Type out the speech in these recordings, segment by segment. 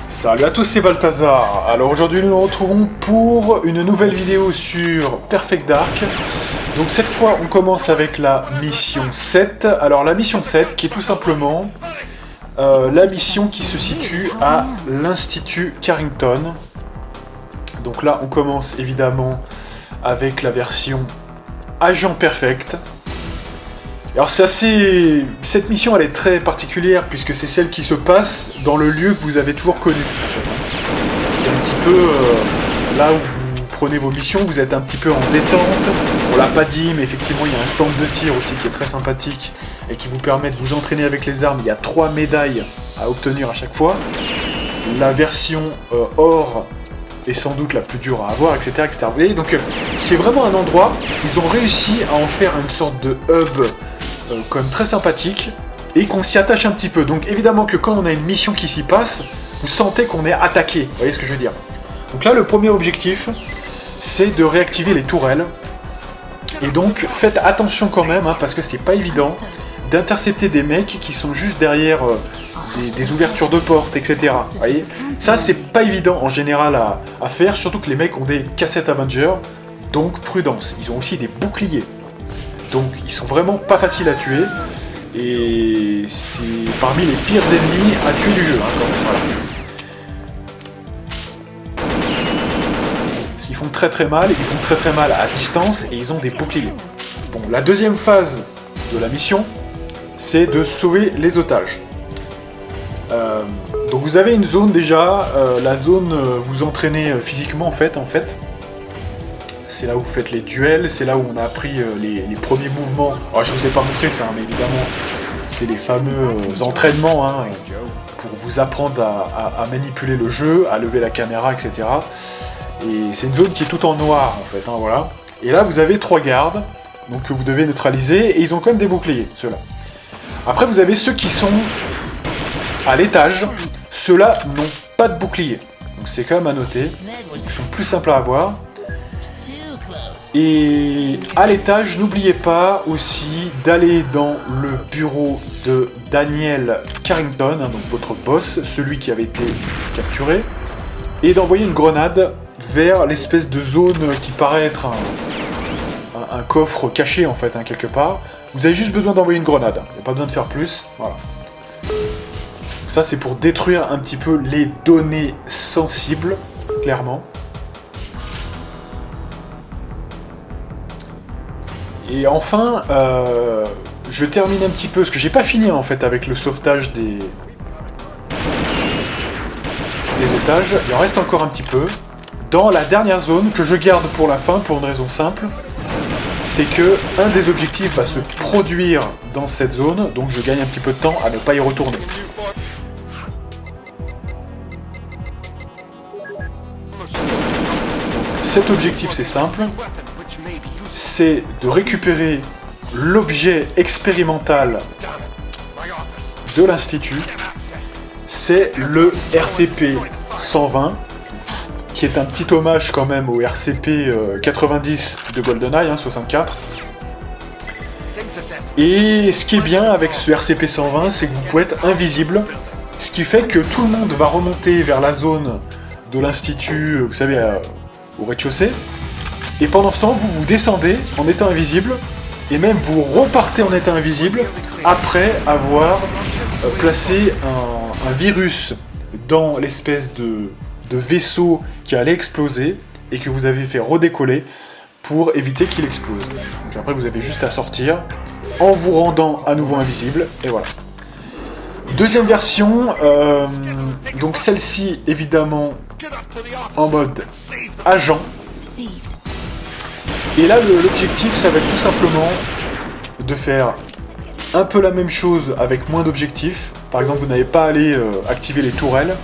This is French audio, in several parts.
Salut à tous, c'est Balthazar. Alors aujourd'hui nous nous retrouvons pour une nouvelle vidéo sur Perfect Dark. Donc cette fois on commence avec la mission 7. Alors la mission 7 qui est tout simplement la mission qui se situe à l'Institut Carrington. Donc là on commence évidemment avec la version Agent Perfect. Alors c'est assez... Cette mission elle est très particulière puisque c'est celle qui se passe dans le lieu que vous avez toujours connu. C'est un petit peu là où vous prenez vos missions, vous êtes un petit peu en détente. On l'a pas dit mais effectivement il y a un stand de tir aussi qui est très sympathique et qui vous permet de vous entraîner avec les armes. Il y a 3 médailles à obtenir à chaque fois. La version or est sans doute la plus dure à avoir, etc. etc. Vous voyez, donc c'est vraiment un endroit, ils ont réussi à en faire une sorte de hub quand même très sympathique et qu'on s'y attache un petit peu. Donc évidemment que quand on a une mission qui s'y passe, vous sentez qu'on est attaqué, vous voyez ce que je veux dire. Donc là le premier objectif c'est de réactiver les tourelles et donc faites attention quand même parce que c'est pas évident d'intercepter des mecs qui sont juste derrière des ouvertures de portes, etc. Vous voyez, ça c'est pas évident en général à faire, surtout que les mecs ont des cassettes Avenger, donc prudence. Ils ont aussi des boucliers. Donc ils sont vraiment pas faciles à tuer, et c'est parmi les pires ennemis à tuer du jeu, quand même, voilà. Parce qu'ils font très mal, ils font très mal à distance, et ils ont des boucliers. Bon, la deuxième phase de la mission, c'est de sauver les otages. Donc vous avez une zone déjà, la zone vous entraînez physiquement en fait. C'est là où vous faites les duels, c'est là où on a appris les premiers mouvements. Alors je vous ai pas montré ça, mais évidemment, c'est les fameux entraînements pour vous apprendre à manipuler le jeu, à lever la caméra, etc. Et c'est une zone qui est tout en noir, en fait, voilà. Et là, vous avez 3 gardes, donc que vous devez neutraliser, et ils ont quand même des boucliers, ceux-là. Après, vous avez ceux qui sont à l'étage, ceux-là n'ont pas de bouclier. Donc c'est quand même à noter, ils sont plus simples à avoir. Et à l'étage, n'oubliez pas aussi d'aller dans le bureau de Daniel Carrington, donc votre boss, celui qui avait été capturé, et d'envoyer une grenade vers l'espèce de zone qui paraît être un coffre caché en fait, quelque part. Vous avez juste besoin d'envoyer une grenade, il n'y a pas besoin de faire plus, voilà. Ça c'est pour détruire un petit peu les données sensibles, clairement. Et enfin, je termine un petit peu, parce que j'ai pas fini en fait avec le sauvetage des otages, il en reste encore un petit peu. Dans la dernière zone, que je garde pour la fin, pour une raison simple, c'est que un des objectifs va se produire dans cette zone, donc je gagne un petit peu de temps à ne pas y retourner. Cet objectif c'est simple, c'est de récupérer l'objet expérimental de l'Institut, c'est le RCP-120, qui est un petit hommage quand même au RCP-90 de GoldenEye, 64. Et ce qui est bien avec ce RCP-120, c'est que vous pouvez être invisible, ce qui fait que tout le monde va remonter vers la zone de l'Institut, vous savez, au rez-de-chaussée, et pendant ce temps, vous descendez en étant invisible, et même vous repartez en étant invisible, après avoir placé un virus dans l'espèce de vaisseau qui allait exploser, et que vous avez fait redécoller pour éviter qu'il explose. Donc après, vous avez juste à sortir, en vous rendant à nouveau invisible, et voilà. Deuxième version, donc celle-ci, évidemment, en mode agent. Et là, l'objectif, ça va être tout simplement de faire un peu la même chose avec moins d'objectifs. Par exemple, vous n'avez pas à aller activer les tourelles.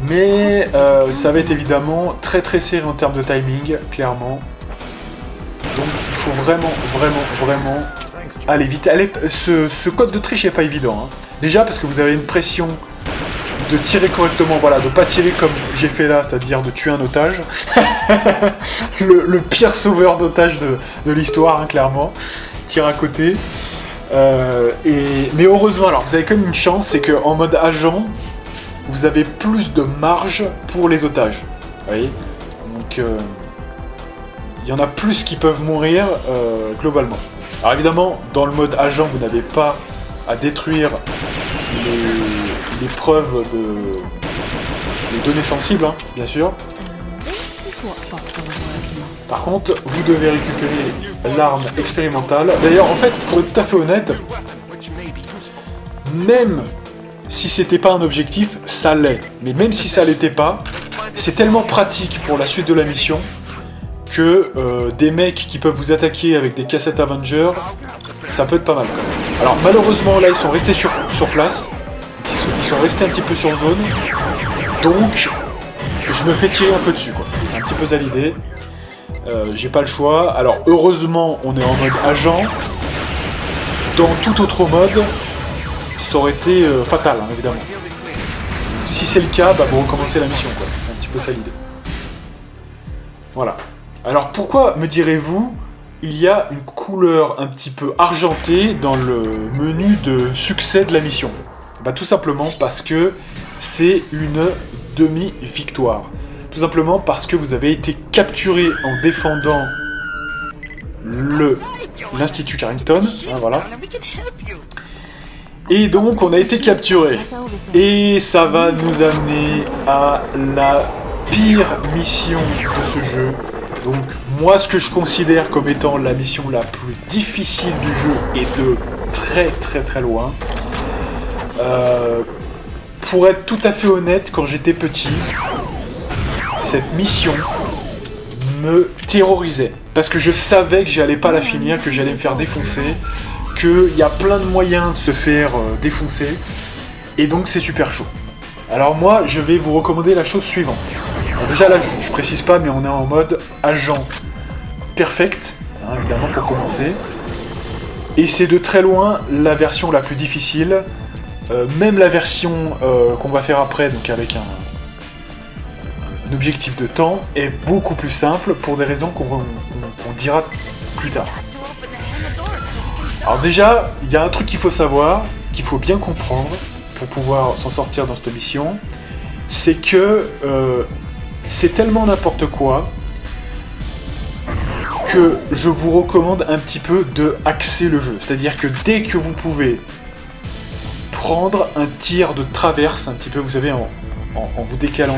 Mais ça va être évidemment très serré en termes de timing, clairement. Donc il faut vraiment aller vite. Ce code de triche n'est pas évident. Déjà parce que vous avez une pression de tirer correctement, voilà, de pas tirer comme j'ai fait là, c'est-à-dire de tuer un otage. le pire sauveur d'otage de l'histoire, clairement. Tire à côté. Mais heureusement, alors vous avez quand même une chance, c'est qu'en mode agent, vous avez plus de marge pour les otages. Vous voyez? Donc, il y en a plus qui peuvent mourir globalement. Alors évidemment, dans le mode agent, vous n'avez pas à détruire les preuves de... les données sensibles, hein, bien sûr. Par contre, vous devez récupérer l'arme expérimentale. D'ailleurs, en fait, pour être tout à fait honnête, même si c'était pas un objectif, ça l'est. Mais même si ça l'était pas, c'est tellement pratique pour la suite de la mission que des mecs qui peuvent vous attaquer avec des cassettes Avenger, ça peut être pas mal quand même. Alors malheureusement là ils sont restés sur place, ils sont restés un petit peu sur zone, donc je me fais tirer un peu dessus quoi, un petit peu à l'idée. J'ai pas le choix. Alors heureusement on est en mode agent, dans tout autre mode ça aurait été fatal hein, évidemment. Si c'est le cas, bah, vous recommencez la mission quoi, c'est un petit peu ça l'idée. Voilà. Alors pourquoi, me direz-vous, il y a une couleur un petit peu argentée dans le menu de succès de la mission? Bah tout simplement parce que c'est une demi-victoire. Tout simplement parce que vous avez été capturé en défendant l'Institut Carrington, hein, voilà. Et donc on a été capturé. Et ça va nous amener à la pire mission de ce jeu. Donc moi ce que je considère comme étant la mission la plus difficile du jeu et de très loin. Pour être tout à fait honnête, quand j'étais petit, cette mission me terrorisait. Parce que je savais que j'allais pas la finir, que j'allais me faire défoncer, qu'il y a plein de moyens de se faire défoncer. Et donc c'est super chaud. Alors moi je vais vous recommander la chose suivante. Alors déjà là je précise pas mais on est en mode agent perfect, hein, évidemment pour commencer. Et c'est de très loin la version la plus difficile. Même la version qu'on va faire après, donc avec un objectif de temps, est beaucoup plus simple pour des raisons qu'on dira plus tard. Alors déjà, il y a un truc qu'il faut savoir, qu'il faut bien comprendre pour pouvoir s'en sortir dans cette mission, c'est que c'est tellement n'importe quoi que je vous recommande un petit peu de axer le jeu. C'est-à-dire que dès que vous pouvez prendre un tir de traverse, un petit peu, vous savez, en vous décalant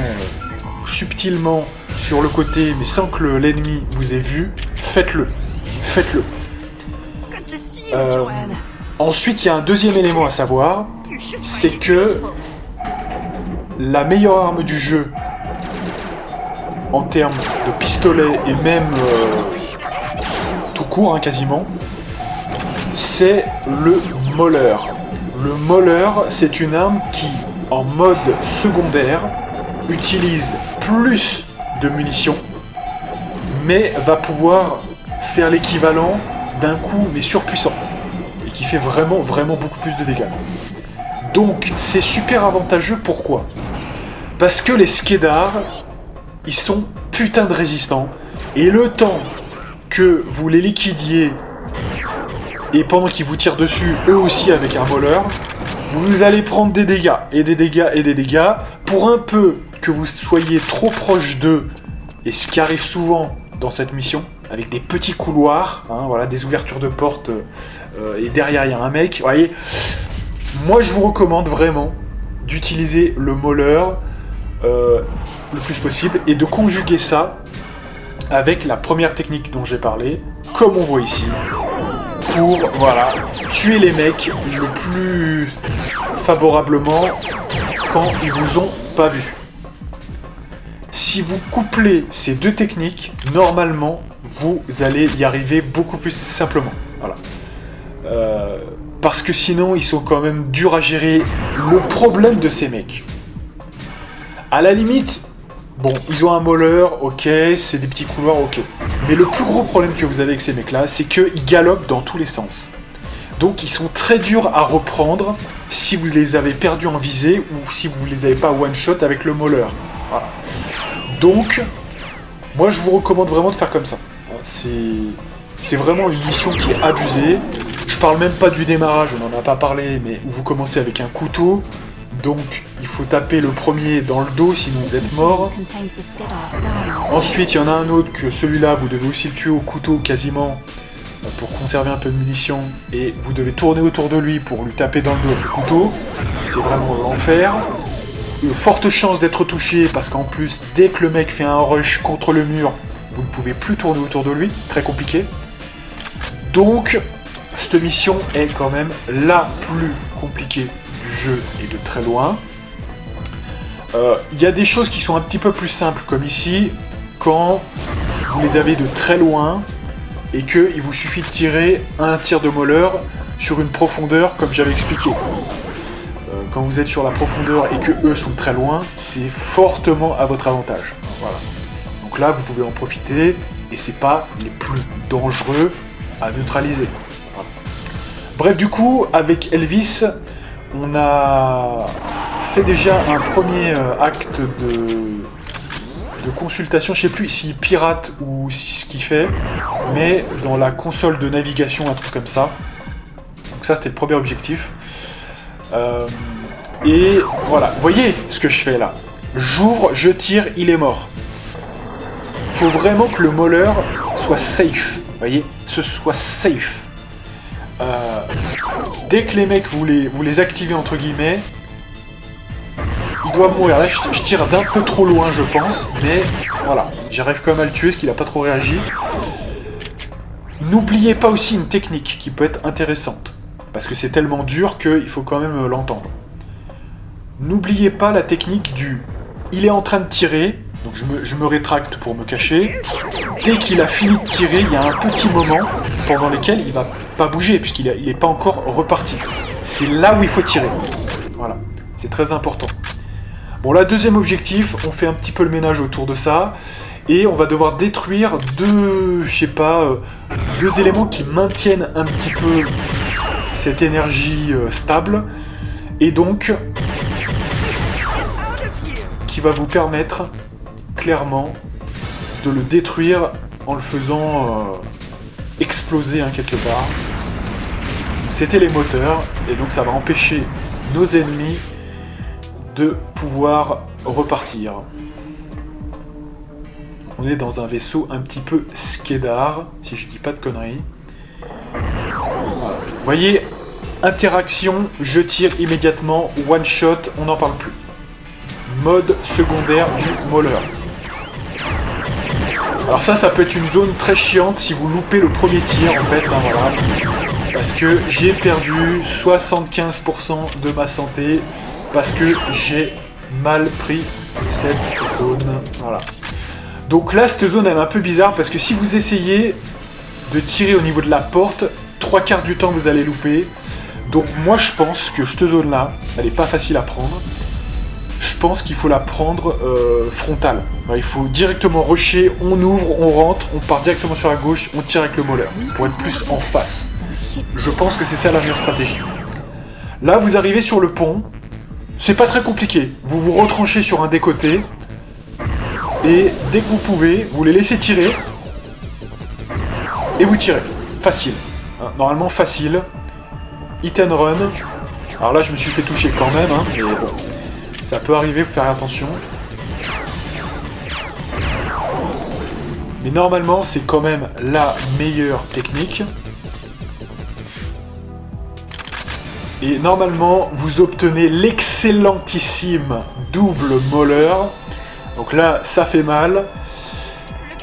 subtilement sur le côté, mais sans que l'ennemi vous ait vu, faites-le. Faites-le. Ensuite, il y a un deuxième élément à savoir, c'est que la meilleure arme du jeu, en termes de pistolet et même tout court, hein, quasiment, c'est le Mauler. Le Mauler, c'est une arme qui, en mode secondaire, utilise plus de munitions, mais va pouvoir faire l'équivalent d'un coup, mais surpuissant, et qui fait vraiment beaucoup plus de dégâts. Donc, c'est super avantageux, pourquoi? Parce que les Skedar, ils sont putain de résistants, et le temps que vous les liquidiez, et pendant qu'ils vous tirent dessus, eux aussi avec un voleur, vous allez prendre des dégâts, et des dégâts, et des dégâts, pour un peu que vous soyez trop proche d'eux, et ce qui arrive souvent dans cette mission, avec des petits couloirs, hein, voilà, des ouvertures de portes, et derrière il y a un mec, vous voyez, moi je vous recommande vraiment d'utiliser le Mauler le plus possible, et de conjuguer ça avec la première technique dont j'ai parlé, comme on voit ici, pour, voilà, tuer les mecs le plus favorablement quand ils vous ont pas vu. Si vous couplez ces deux techniques, normalement, vous allez y arriver beaucoup plus simplement. Voilà. Parce que sinon, ils sont quand même durs à gérer. Le problème de ces mecs, à la limite, bon, ils ont un Mauler, ok, c'est des petits couloirs, ok. Mais le plus gros problème que vous avez avec ces mecs-là, c'est qu'ils galopent dans tous les sens. Donc ils sont très durs à reprendre si vous les avez perdus en visée ou si vous les avez pas one-shot avec le Mauler. Voilà. Donc, moi je vous recommande vraiment de faire comme ça. C'est vraiment une mission qui est abusée. Je parle même pas du démarrage, on n'en a pas parlé, mais où vous commencez avec un couteau, Donc il faut taper le premier dans le dos, sinon vous êtes mort. Ensuite, il y en a un autre que celui-là, vous devez aussi le tuer au couteau quasiment pour conserver un peu de munitions. Et vous devez tourner autour de lui pour lui taper dans le dos avec le couteau. C'est vraiment l'enfer. Forte chance d'être touché parce qu'en plus, dès que le mec fait un rush contre le mur, vous ne pouvez plus tourner autour de lui. Très compliqué. Donc, cette mission est quand même la plus compliquée du jeu et de très loin. Il y a des choses qui sont un petit peu plus simples, comme ici, quand vous les avez de très loin et qu'il vous suffit de tirer un tir de moleur sur une profondeur, comme j'avais expliqué. Quand vous êtes sur la profondeur et que eux sont très loin, c'est fortement à votre avantage. Voilà. Donc là, vous pouvez en profiter et c'est pas les plus dangereux à neutraliser. Voilà. Bref, du coup, avec Elvis, on a fait déjà un premier acte de consultation, je sais plus si pirate ou ce qu'il fait, mais dans la console de navigation, un truc comme ça. Donc ça, c'était le premier objectif. Et voilà, vous voyez ce que je fais là. J'ouvre, je tire, il est mort. Faut vraiment que le moleur soit safe, vous voyez, ce soit safe. Dès que les mecs, vous les activez entre guillemets, il doit mourir. Là, je tire d'un peu trop loin, je pense, mais voilà, j'arrive quand même à le tuer, parce qu'il n'a pas trop réagi. N'oubliez pas aussi une technique qui peut être intéressante, parce que c'est tellement dur qu'il faut quand même l'entendre. N'oubliez pas la technique du « il est en train de tirer », donc je me rétracte pour me cacher. Dès qu'il a fini de tirer, il y a un petit moment pendant lequel il va pas bouger, puisqu'il n'est pas encore reparti. C'est là où il faut tirer. Voilà, c'est très important. Bon, là, deuxième objectif, on fait un petit peu le ménage autour de ça, et on va devoir détruire deux éléments qui maintiennent un petit peu cette énergie stable, et donc qui va vous permettre clairement de le détruire en le faisant exploser quelque part. C'était les moteurs, et donc ça va empêcher nos ennemis de pouvoir repartir. On est dans un vaisseau un petit peu skedar, si je dis pas de conneries. Voilà. Vous voyez, interaction, je tire immédiatement, one shot, on n'en parle plus. Mode secondaire du moleur. Alors ça peut être une zone très chiante si vous loupez le premier tir en fait, hein, voilà. Parce que j'ai perdu 75% de ma santé parce que j'ai mal pris cette zone. Voilà. Donc là, cette zone elle est un peu bizarre parce que si vous essayez de tirer au niveau de la porte, 3/4 du temps vous allez louper. Donc moi je pense que cette zone là, elle est pas facile à prendre. Je pense qu'il faut la prendre frontale. Il faut directement rusher, on ouvre, on rentre, on part directement sur la gauche, on tire avec le moleur, pour être plus en face. Je pense que c'est ça la meilleure stratégie. Là, vous arrivez sur le pont, c'est pas très compliqué. Vous vous retranchez sur un des côtés, et dès que vous pouvez, vous les laissez tirer, et vous tirez. Facile. Normalement facile. Hit and run. Alors là, je me suis fait toucher quand même, hein, mais bon. Ça peut arriver, faut faire attention. Mais normalement, c'est quand même la meilleure technique. Et normalement, vous obtenez l'excellentissime double moleur. Donc là, ça fait mal.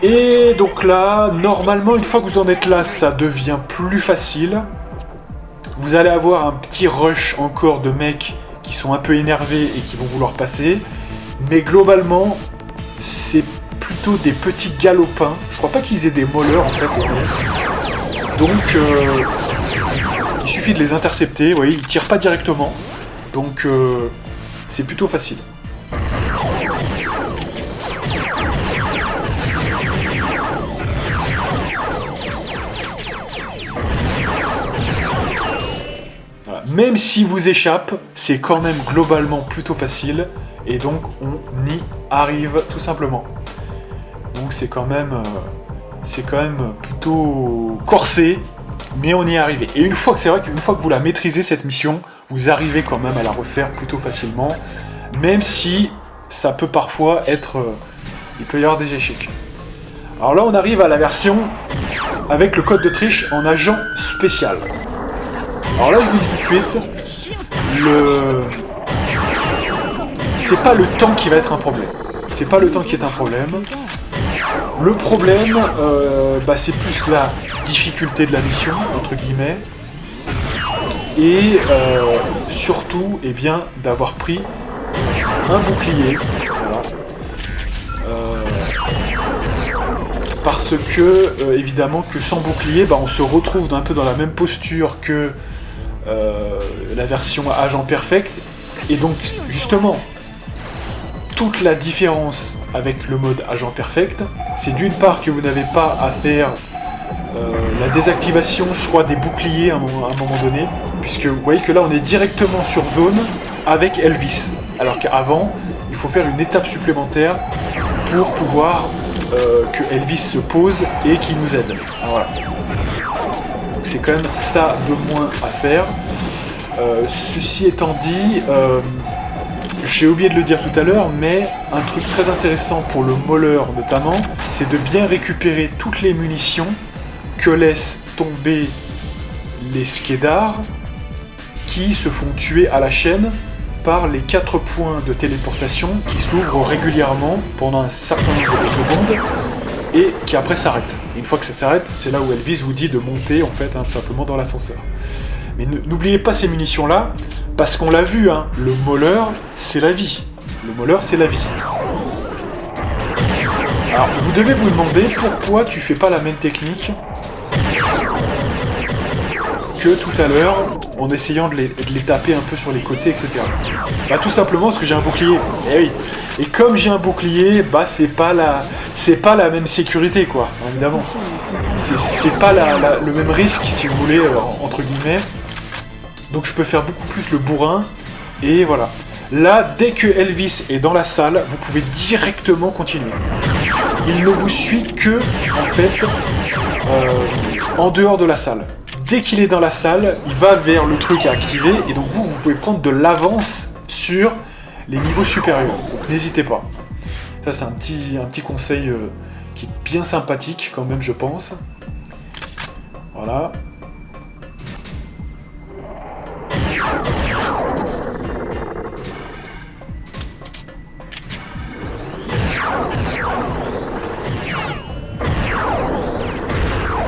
Et donc là, normalement, une fois que vous en êtes là, ça devient plus facile. Vous allez avoir un petit rush encore de mecs qui sont un peu énervés et qui vont vouloir passer. Mais globalement, c'est plutôt des petits galopins. Je crois pas qu'ils aient des moleurs en fait. Donc, il suffit de les intercepter. Vous voyez, ils tirent pas directement. Donc, c'est plutôt facile. Même si vous échappe, c'est quand même globalement plutôt facile, et donc on y arrive tout simplement. Donc c'est quand même plutôt corsé, mais on y est arrivé. Et une fois que c'est vrai qu'une fois que vous la maîtrisez cette mission, vous arrivez quand même à la refaire plutôt facilement, même si ça peut parfois être... il peut y avoir des échecs. Alors là, on arrive à la version avec le code de triche en agent spécial. Alors là, je vous dis tout de suite, c'est pas le temps qui va être un problème. C'est pas le temps qui est un problème. Le problème, c'est plus la difficulté de la mission, entre guillemets, et surtout, eh bien, d'avoir pris un bouclier. Voilà. Parce que, évidemment, que sans bouclier, on se retrouve un peu dans la même posture que la version Agent Perfect, et donc, justement, toute la différence avec le mode Agent Perfect, c'est d'une part que vous n'avez pas à faire la désactivation, je crois, des boucliers à un moment donné, puisque vous voyez que là on est directement sur zone avec Elvis, alors qu'avant il faut faire une étape supplémentaire pour pouvoir que Elvis se pose et qu'il nous aide. Alors, voilà. Donc c'est quand même ça de moins à faire. Ceci étant dit, j'ai oublié de le dire tout à l'heure, mais un truc très intéressant pour le Mauler notamment, c'est de bien récupérer toutes les munitions que laissent tomber les Skedar qui se font tuer à la chaîne par les 4 points de téléportation qui s'ouvrent régulièrement pendant un certain nombre de secondes et qui après s'arrêtent. Une fois que ça s'arrête, c'est là où Elvis vous dit de monter en fait tout simplement dans l'ascenseur. Mais n'oubliez pas ces munitions-là, parce qu'on l'a vu, le Mauler, c'est la vie. Le Mauler, c'est la vie. Alors, vous devez vous demander pourquoi tu fais pas la même technique que tout à l'heure, en essayant de les taper un peu sur les côtés, etc. Tout simplement parce que j'ai un bouclier. Eh oui. Et comme j'ai un bouclier, c'est pas la même sécurité, quoi, évidemment. C'est pas le même risque, si vous voulez, entre guillemets. Donc je peux faire beaucoup plus le bourrin, et voilà. Là, dès que Elvis est dans la salle, vous pouvez directement continuer. Il ne vous suit que, en fait, en dehors de la salle. Dès qu'il est dans la salle, il va vers le truc à activer, et donc vous pouvez prendre de l'avance sur les niveaux supérieurs. Donc n'hésitez pas. Ça, c'est un petit conseil qui est bien sympathique, quand même, je pense. Voilà.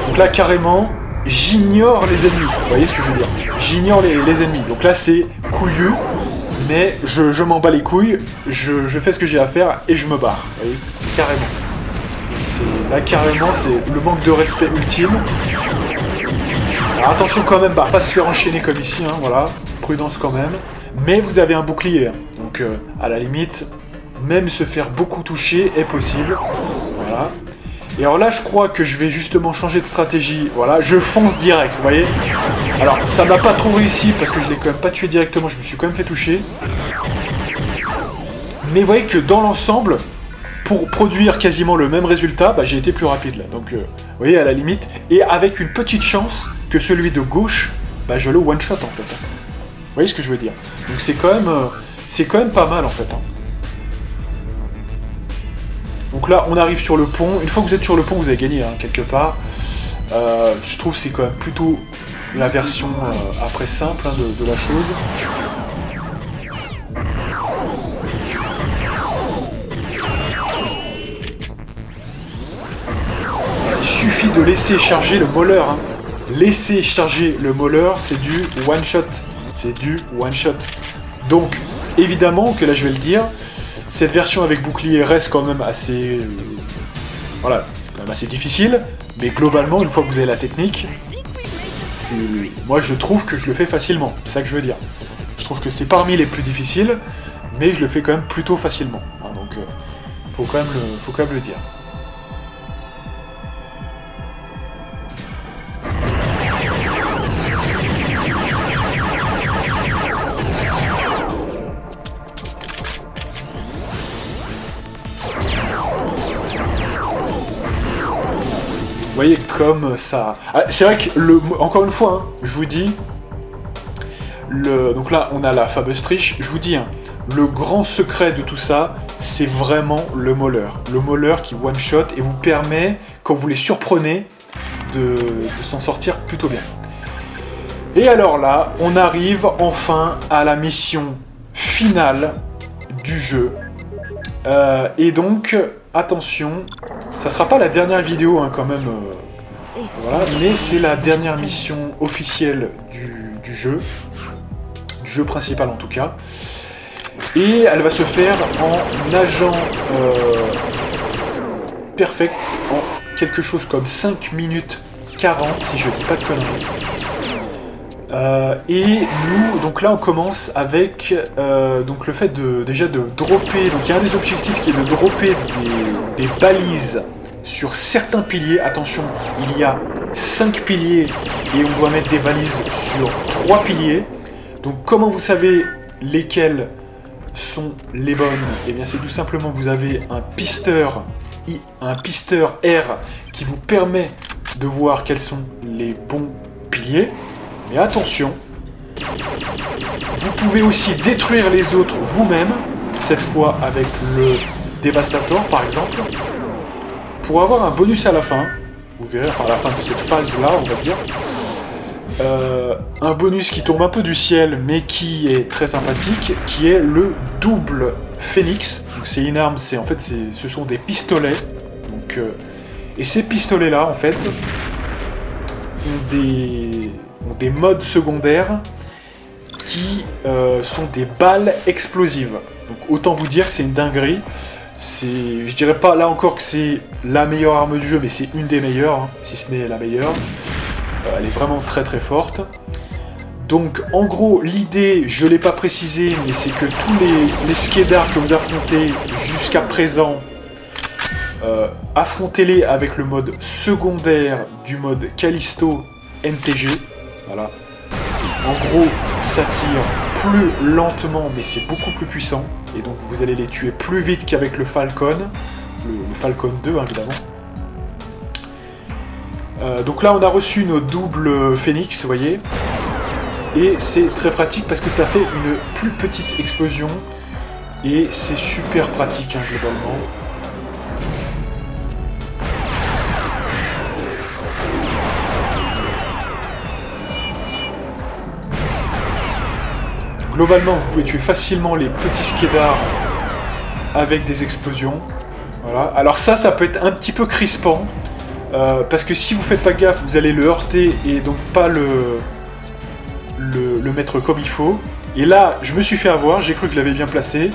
Donc là, carrément, j'ignore les ennemis. Vous voyez ce que je veux dire? J'ignore les ennemis. Donc là, c'est couillu, mais je m'en bats les couilles, je fais ce que j'ai à faire et je me barre. Vous voyez? Carrément. Là, carrément, c'est le manque de respect ultime. Alors attention quand même, pas se faire enchaîner comme ici, voilà. Prudence quand même. Mais vous avez un bouclier, donc à la limite, même se faire beaucoup toucher est possible. Voilà. Et alors là, je crois que je vais justement changer de stratégie. Voilà, je fonce direct, vous voyez. Alors, ça m'a pas trop réussi parce que je l'ai quand même pas tué directement, je me suis quand même fait toucher. Mais vous voyez que dans l'ensemble, pour produire quasiment le même résultat, j'ai été plus rapide là. Donc, vous voyez, à la limite, et avec une petite chance que celui de gauche, je le one-shot en fait. Vous voyez ce que je veux dire? Donc c'est quand même pas mal en fait. Donc là, on arrive sur le pont. Une fois que vous êtes sur le pont, vous avez gagné quelque part. Je trouve que c'est quand même plutôt la version après simple de la chose. Il suffit de laisser charger le Mauler. Laisser charger le Mauler, c'est du one-shot. C'est du one-shot. Donc, évidemment que là, je vais le dire, cette version avec bouclier reste quand même assez... voilà, quand même assez difficile. Mais globalement, une fois que vous avez la technique, moi, je trouve que je le fais facilement. C'est ça que je veux dire. Je trouve que c'est parmi les plus difficiles, mais je le fais quand même plutôt facilement. Donc, faut quand même le dire. Vous voyez comme ça... c'est vrai que, encore une fois, je vous dis, Donc là, on a la fameuse triche. Je vous dis, hein, le grand secret de tout ça, c'est vraiment le mauler. Le mauler qui one-shot et vous permet, quand vous les surprenez, de s'en sortir plutôt bien. Et alors là, on arrive enfin à la mission finale du jeu. Et donc, attention, ça sera pas la dernière vidéo hein, quand même, voilà, mais c'est la dernière mission officielle du jeu principal en tout cas. Et elle va se faire en agent perfect, en quelque chose comme 5 minutes 40, si je dis pas de conneries. Et nous, donc là on commence avec donc le fait déjà de dropper, donc il y a un des objectifs qui est de dropper des balises sur certains piliers. Attention, il y a 5 piliers et on doit mettre des balises sur 3 piliers. Donc comment vous savez lesquels sont les bonnes? Et bien c'est tout simplement que vous avez un pisteur R qui vous permet de voir quels sont les bons piliers. Mais attention, vous pouvez aussi détruire les autres vous-même, cette fois avec le Devastator par exemple, pour avoir un bonus à la fin. Vous verrez, enfin à la fin de cette phase-là, on va dire. Un bonus qui tombe un peu du ciel, mais qui est très sympathique, qui est le double phénix. Donc c'est une arme, ce sont des pistolets. Donc, et ces pistolets-là, en fait, ont des modes secondaires qui sont des balles explosives. Donc autant vous dire que c'est une dinguerie. Je dirais pas là encore que c'est la meilleure arme du jeu, mais c'est une des meilleures, hein, si ce n'est la meilleure. Elle est vraiment très très forte. Donc en gros, l'idée, je ne l'ai pas précisé, mais c'est que tous les skedars que vous affrontez jusqu'à présent, affrontez-les avec le mode secondaire du mode Callisto NTG. Voilà. En gros, ça tire plus lentement, mais c'est beaucoup plus puissant. Et donc vous allez les tuer plus vite qu'avec le Falcon. Le Falcon 2, hein, évidemment. Donc là, on a reçu nos doubles phénix, vous voyez. Et c'est très pratique parce que ça fait une plus petite explosion. Et c'est super pratique, hein, globalement. Globalement, vous pouvez tuer facilement les petits skedars avec des explosions. Voilà. Alors ça peut être un petit peu crispant. Parce que si vous faites pas gaffe, vous allez le heurter et donc pas le mettre comme il faut. Et là, je me suis fait avoir, j'ai cru que je l'avais bien placé.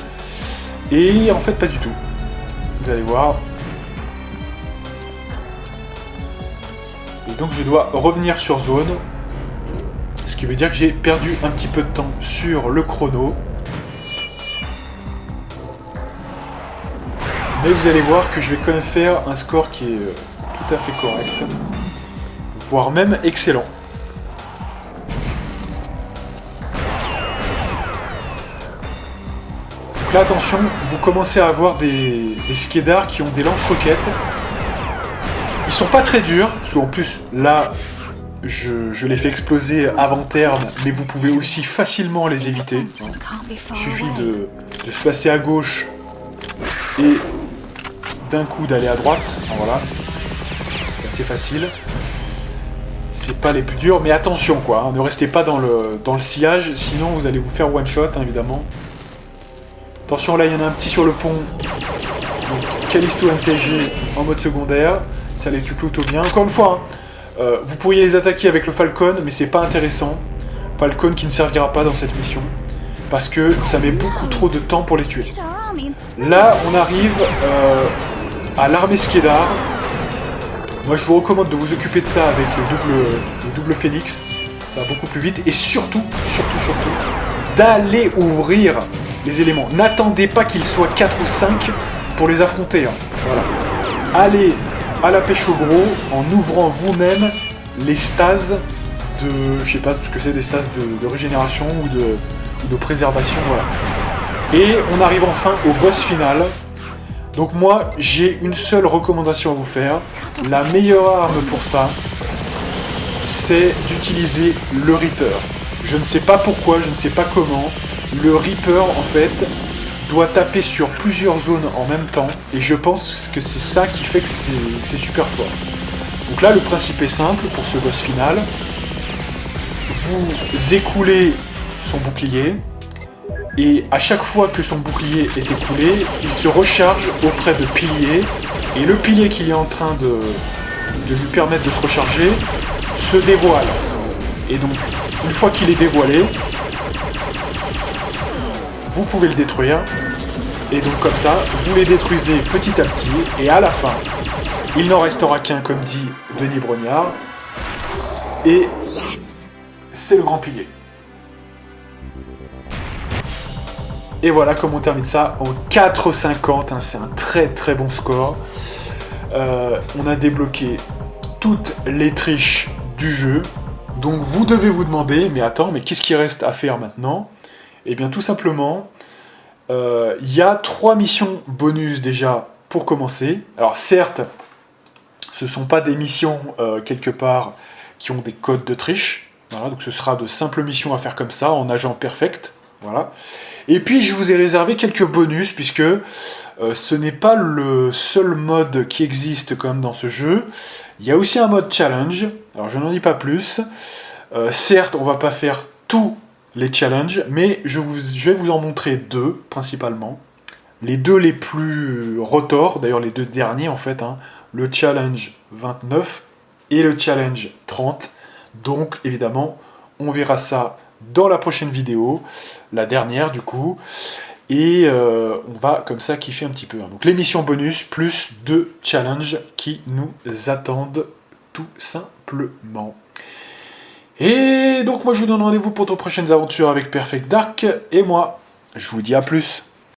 Et en fait, pas du tout. Vous allez voir. Et donc je dois revenir sur zone. Ce qui veut dire que j'ai perdu un petit peu de temps sur le chrono. Mais vous allez voir que je vais quand même faire un score qui est tout à fait correct. Voire même excellent. Donc là, attention, vous commencez à avoir des skedars qui ont des lance-roquettes. Ils sont pas très durs, parce qu'en plus, là, je les fais exploser avant terme, mais vous pouvez aussi facilement les éviter. Il suffit de se placer à gauche et d'un coup d'aller à droite. Voilà. C'est facile. C'est pas les plus durs, mais attention quoi, hein, ne restez pas dans le sillage, sinon vous allez vous faire one shot hein, évidemment. Attention, là il y en a un petit sur le pont. Donc, Callisto MTG en mode secondaire, ça les tue plutôt bien. Encore une fois, hein, vous pourriez les attaquer avec le Falcon, mais c'est pas intéressant. Falcon qui ne servira pas dans cette mission, parce que ça met beaucoup trop de temps pour les tuer. Là, on arrive à l'armée Skedar. Moi, je vous recommande de vous occuper de ça avec le double phénix. Ça va beaucoup plus vite. Et surtout, d'aller ouvrir les éléments. N'attendez pas qu'ils soient 4 ou 5 pour les affronter. Hein. Voilà. Allez à la pêche au gros en ouvrant vous-même les stases de... Je sais pas ce que c'est, des stases de régénération ou de préservation. Voilà. Et on arrive enfin au boss final. Donc moi, j'ai une seule recommandation à vous faire. La meilleure arme pour ça, c'est d'utiliser le Reaper. Je ne sais pas pourquoi, je ne sais pas comment. Le Reaper, en fait, doit taper sur plusieurs zones en même temps. Et je pense que c'est ça qui fait que c'est super fort. Donc là, le principe est simple pour ce boss final. Vous écoulez son bouclier. Et à chaque fois que son bouclier est écoulé, il se recharge auprès de piliers. Et le pilier qu'il est en train de lui permettre de se recharger se dévoile. Et donc, une fois qu'il est dévoilé, vous pouvez le détruire. Et donc comme ça, vous les détruisez petit à petit. Et à la fin, il n'en restera qu'un, comme dit Denis Brognard. Et c'est le grand pilier. Et voilà comme on termine ça en 4,50. Hein, c'est un très très bon score. On a débloqué toutes les triches du jeu. Donc vous devez vous demander, mais attends, mais qu'est-ce qui reste à faire maintenant? Eh bien tout simplement, il y a 3 missions bonus déjà pour commencer. Alors certes, ce ne sont pas des missions quelque part qui ont des codes de triche. Voilà, donc ce sera de simples missions à faire comme ça, en agent perfect. Voilà. Et puis je vous ai réservé quelques bonus, puisque ce n'est pas le seul mode qui existe quand même dans ce jeu. Il y a aussi un mode challenge, alors je n'en dis pas plus. Certes, on va pas faire tous les challenges, mais je vais vous en montrer 2, principalement. Les 2 les plus retors, d'ailleurs les 2 derniers en fait, hein, le challenge 29 et le challenge 30. Donc évidemment, on verra ça dans la prochaine vidéo, la dernière du coup, et on va comme ça kiffer un petit peu. Donc les missions bonus plus 2 challenges qui nous attendent tout simplement. Et donc moi je vous donne rendez-vous pour de prochaines aventures avec Perfect Dark, et moi je vous dis à plus.